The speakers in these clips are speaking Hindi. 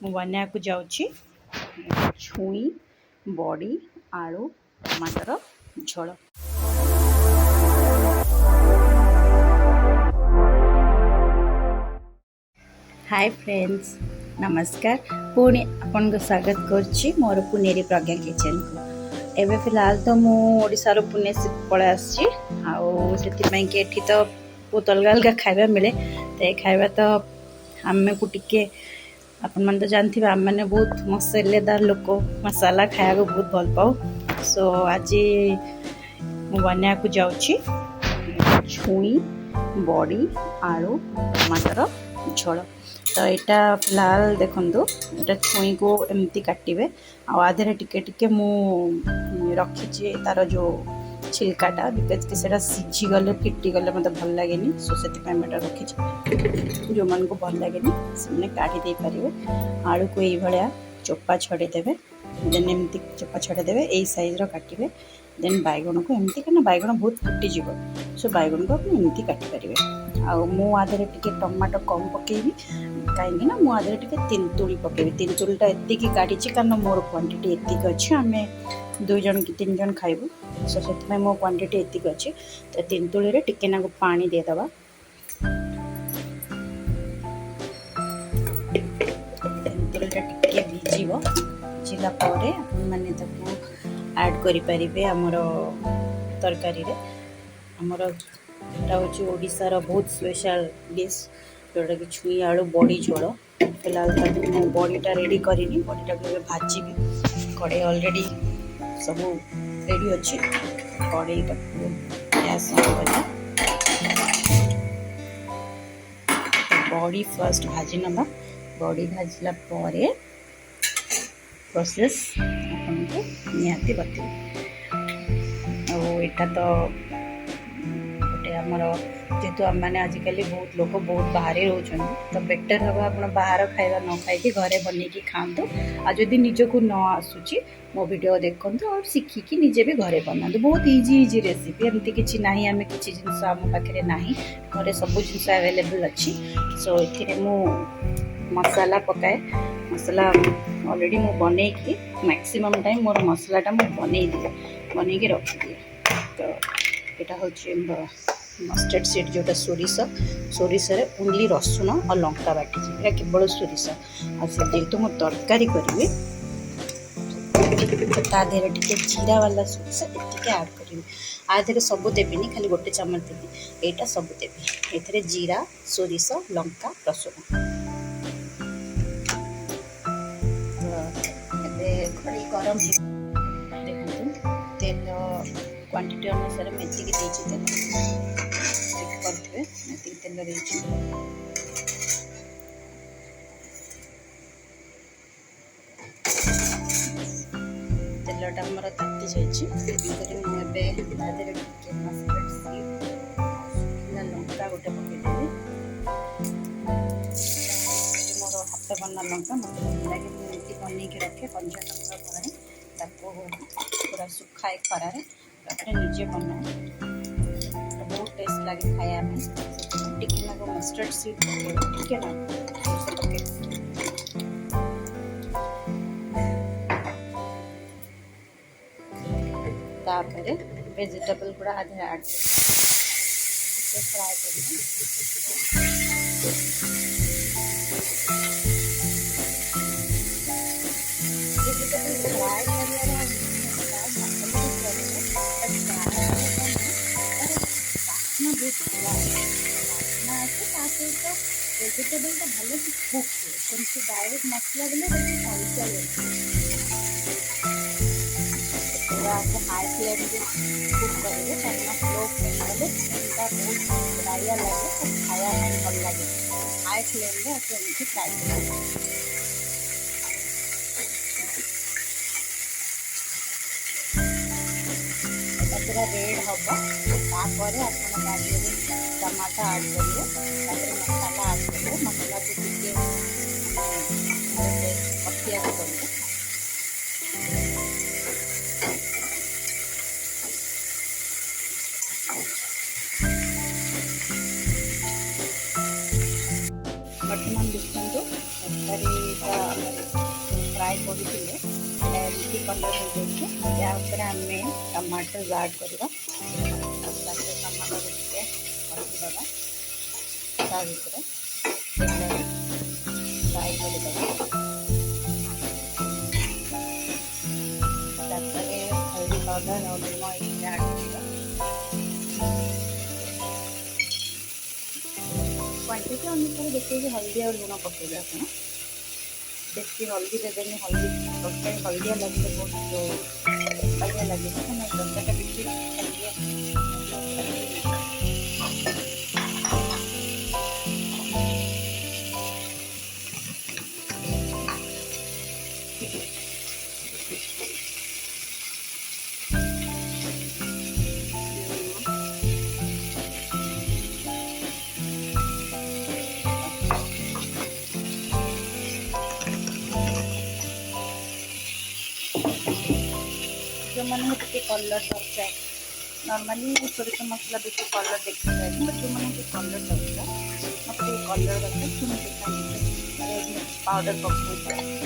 ମୁଁ ବନେଇବାକୁ ଯାଉଛି ଛୁଇଁ ବଡ଼ି ଆଳୁ ଟମାଟର ଝୋଳ। हाय फ्रेंड्स, नमस्कार। पुणी आपन को स्वागत करछि मोर पुनेरी प्रज्ञा किचन को। एबे फिलहाल तो मु ओडिसा रो पुणे से पळे आछि आउ सेति पई के एठी तो बहुत अलग अलग खाइबा मिले। ते खाइबा तो हमें को टिके अपन मन तो जानथि आम माने बहुत मसालेदार लोक मसाला खाया को बहुत भल पाऊ। सो आज मु बनिया को जाउछि छुई बड़ी आलू टमाटर झोल। तो यहाँ फिलहाल देखो ये छुई को एमती काटे आधे टिके टिके मु रखी तार जो छिलकाटा बिकज कि सेटा सीझी गले फिटी गले मत भल लगे सो से रखी जो मन को भल लगे से काढ़ी दे पारे। आलू को ये चोपा छड़ेदेवे देन एमती चोपा छड़ेदेवे यही साइज काटे। देन बैगण को एमती क्या बैगण बहुत फुटीज सो बैगण को आप एमती काटिपारे। मु आधे टिके टमाटो कम पकेबी कहीं मु आधे टिके तेंतुली पकेबी। तेंतुलीटा एति काढ़ी कारण मोर क्वांटिटी एतिक अच्छी आम 2 जन कि 3 जन खाइबू सो से मो क्वांटिटी एतिक अच्छी। तो तेंतुली रे टिके ना पानी देदबा तेंतुलीटा टिके भिजिला परे माने ताको ऐड करि परिबे हमर तरकारी रे। हमर एटा होची ओडिसा रो बहुत स्पेशल डिश जोटा कि छुई आलू बड़ी झोल। फिलहाल तक बड़ीटा रेडी करनी बड़ीटा को भाजी कड़े ऑलरेडी सब रेडी अच्छी। कड़े गैस बड़ी फर्स्ट भाजी नवा बड़ी भाजला परे प्रोसेस आपको निहाती बतई। आटा तो गोटे आमर जेहेतु आम मैंने आजिकल बहुत लोग बहुत बाहर रोचन तो बेटर हम आप बाहर खाଇବା न खाई घरे बनई खातु। आदि निजक न आसूची मो वीडियो देखु और शिखिकी निजे भी घरे बना बहुत इजी रेसिपी एमती किसी ना आम किसी जिन आम पाखे ना घरे सब जिन अवेलेबल अच्छी। सो ये मु मसाला पकाए मसाला ऑलरेडी मु बने मैक्सिमम टाइम मोर मसलाटा मु बन रखी दिए। तो यहाँ हूँ मस्टर्ड सीड जोटा सोरिष ओनली रसुण और लंका बाटी केवल सोरिष जेहेतु मु तरकारी करी तादेह टे जीरा वाला सोरिष एतिके ऐड करी। आधे सब देवी खाली गोटे चमच देवी यहाँ सब देवी ए जीरा सोरिष लंका रसुण। खड़ी गरम देखो तेल क्वांटिटी अनुसार मुझे तेल करें तेल तेलटा मोर ताती जाइए लंका गोटे पकईदेवी मोर हाथ बना लंका मत लगे मुझे बनई रखे कंचा लंका पर पूरा सुखाए खरारे निजे बनाए बहुत टेस्ट लगे खाया में। टिके ना मस्टर्ड सीड टिके ना तापर वेजिटेबल गुड़ा आधे ऐड फ्राए कर वेजिटेबल तो भले से कुक हुए डायरेक्ट मसला देने कंचा पूरा आपको हाई फ्लेम में कुक करेंगे चाहे स्लो फ्लेम गले बहुत ड्राइया लगे तो खाया नहीं भल लगे। हाई फ्लेम में आपको एमती फ्राए करेंगे पूरा रेड हम तापर आप टमाटो ऐड करेंगे मसाला ऐड करेंगे मसाला को टिके पकिया करेंगे। बर्तमान देखो तरकारी फ्राए करूँ एमती कलर हो जाए या आम टमाटर ऐड करवा टमाटर टे कषिदे फ्राए करदे हल्दी पाउडर और लुण ये ऐड कर क्वांटिटी अनुसार देखिए हल्दी और लुण पकेबे आप बेसी हल्दी देवेनि हल्दी तरकारी हल्दिया लगे बहुत बढ़िया लगे तरकारी बेसी जो मैंने टे कलर दरकार नॉर्मली सोरिष मसला बेसी कलर देखा जाए बट जो मैंने कलर दरकार मत कलर दरकार सुनिए पाउडर पकड़े चाहिए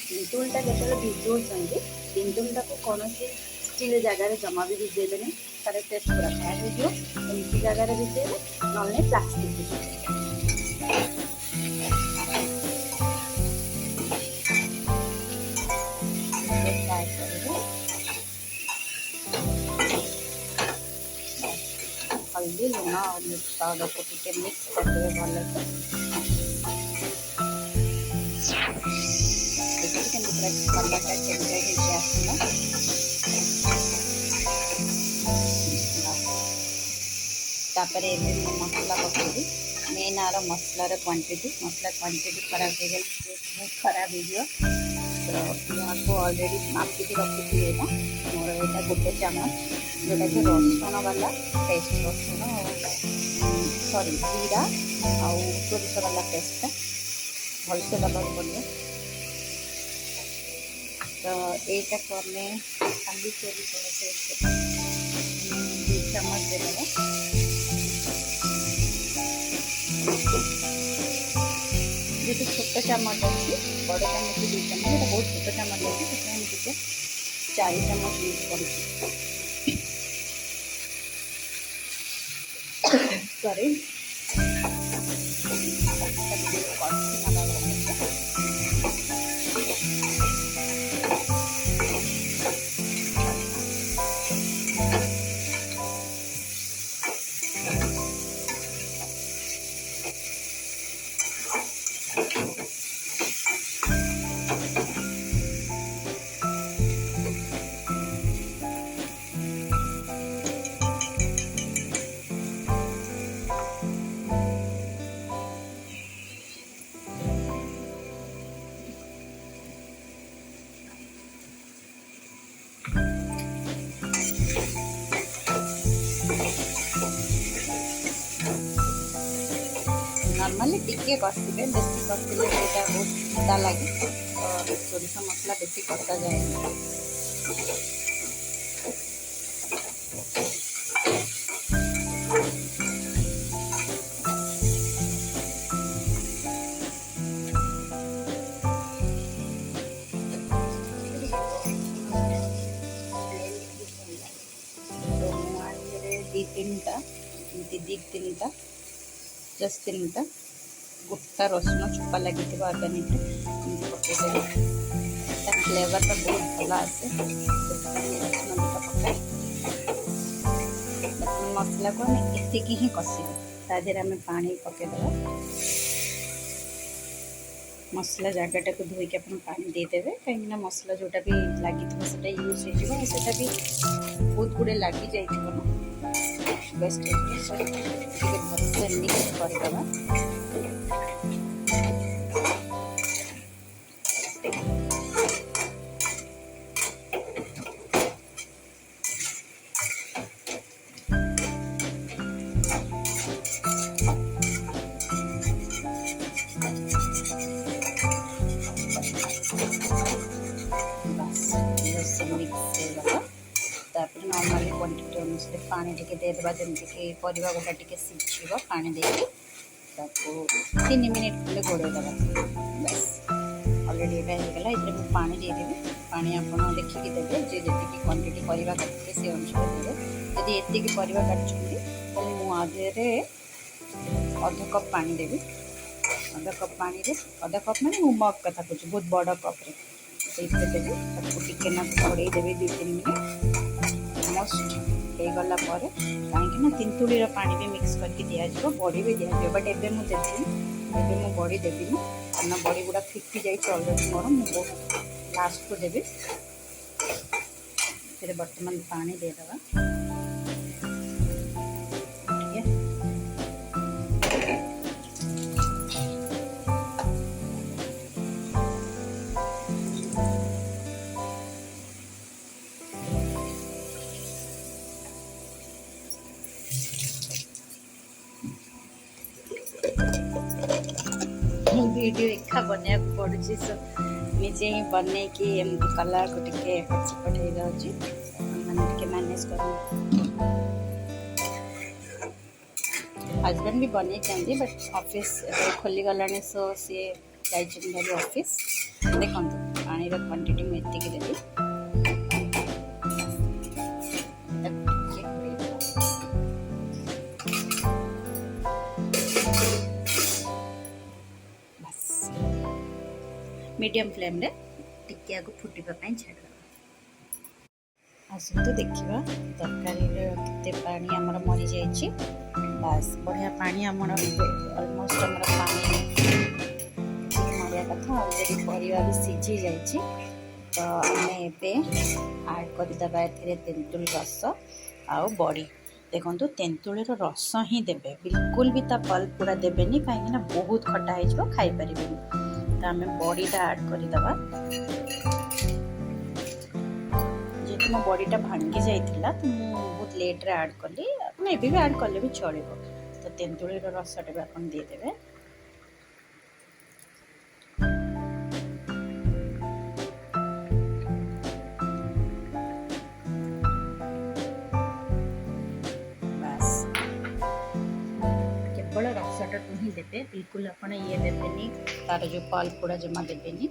तेंतुलटा जो भिजोचंदी तेंतुलटा को कौन स्टील जगार जमा भी भिजेदेनि तार टेस्ट पूरा खराब होमती जगार भिजेबे ना प्लास्टिक भिजेबे हल्दी लुण और मिर्च पाउडर को टे मिक्स करदे भल से कलरटा चेंज आसला तापर मसला पकड़ी मेन आर मसलार क्वांटिटी खराब हो गए बहुत खराब हो तो यहाँ ऑलरेडी मापिकी रखी मोर यहाँ गोटे चामच जोटा कि रसुण वाला पेस्ट रसुण सॉरी जीरा आउ सोरिष वाला पेस्टा भलसे दबा पड़े तो यहीटा को आम खाली सोरिष पेस्ट 2 चामच देदेगा जो छोट चामच अच्छी बड़ चामच 2 चामच बहुत छोट चामच अच्छे 4 चामच यूज कर सॉरी नॉर्मली टिके कषिबे बेसी कषिले यहाँ बहुत पिता लगे तो सोरिष मसला बेसी कषा जाए तीन जस्ट 3टा गोटा रसुण चोपा लगी ऑर्गेनिक पकईदेवे फ्लेवरटा बहुत भल आसे रसुण दुटा पकाए मसला को आम एतिकी ही कषिबे तादेह आम पानी पकईदेवा मसला जगटा को धोईक आप पानी देदेवे कहीं मसला जोटा भी लगी यूज होता भी बहुत गुड़े लगी जाइए बेस्ट भलसे मिक्स करदेवा मिक्स नॉर्मली क्वांटिटी अनुसार पानी टिके देदेबा जमीक परिवा गोटा टिके सिझिब पानी देके 3 मिनिट खंडे घोड़े देवा बस ऑलरेडी ये होगला ये मुझे पानी देदेवी पानी आप देखिकी देवे जे जी क्वांटिटी परिवा काटते से अनुसार देवे जदि एतिक परिवा काटुछंती तो मुझे अध कप पानी देवी अध कप पानी रे अध कप मैंने मु मग कथा कहूँ बहुत बड़ कप रे देवी टिके ना घोड़े देवी 2-3 मिनिट ऑलमोस्ट हो गला कहीं तेंतुली पानी भी मिक्स करके दिज्व बड़ी भी दिज्व बट एवं मुझे देवी मु बड़ी देवी कारणा बड़ी गुड़ा फिटी जाइए अलरेडी मोर मुझे लास्ट को देवी फिर बर्तमान पानी देदेवा वीडियो एका बनया पड़ुची सो निजे ही बने कि एमती कला को टिके पछपट हो जाउची माने टिके मैनेज कर हस्बैंड भी बने चाहती बट ऑफिस खोली गलानी सो सी जाइछन ऑफिस देखो पानी रो क्वांटिटी में एतिक देबी मीडियम फ्लेम रे टिके आगु फुटिबा पई छाड़ आसतु देखिबा तरकारी रे केते पानी हमर मरि जायछि बस बढ़िया पानी हमर ऑलमोस्ट हमर पानी मरिया कथा ऑलरेडी परिवा भी सिझी जायछि तो हमें एबे ऐड कर दबा एथिरे तेंतुल रस आ बड़ी देखो तेंतुली रस ही देबे बिल्कुल भी ता पल्प पूरा देबेनी कहीं ना बहुत खट्टा हो खाई परिबेनी तो आम बड़ीटा ऐड करदे जेहेतु मो बड़ीटा भांगी जाइथिला तो मुझे बहुत लेट्रे ऐड कली आप भी ऐड कले भी चलो तो तेंतुली रसटा भी आप देदेवे केवल रसटा ही देते बिल्कुल अपन ये देवेनि तार जो पल्प गुड़ा जमा देवेनि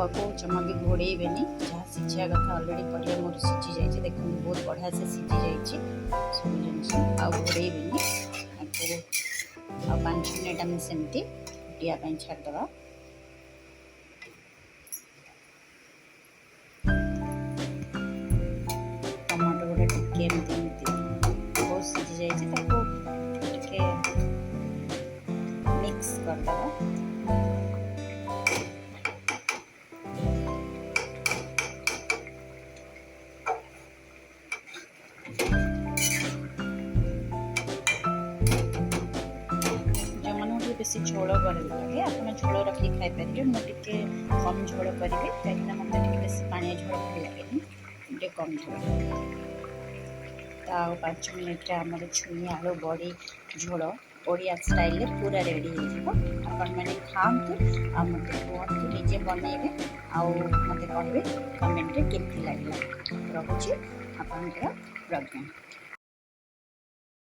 आपको जमा भी घोड़ेबेनि जहाँ सिझा कथा ऑलरेडी परिया मोर सिझी जाइए देखो बहुत बढ़िया से सिझी जाइए सब जिनस घोड़ेबेनि आ 5 मिनट आम सेमती फुटिया छाड़देवा टमाटो गुड़ा टिके बहुत सिझी जाइए मिक्स करदेवा बेसी झोल लगे आप झोल रखी खाई पारे मुझे कम झोल करेंगे कहीं मतलब बेस पानी झोल भल लगे टे कम झोल तो 5 मिनट आम छुई आलू बड़ी झोल ओडिया स्टाइल पूरा रेडी मैंने खातु आ मत कहतु निजे बनइबे आउ मत कहे कमेंट केमती लगे रोचे आपंकर प्रज्ञा।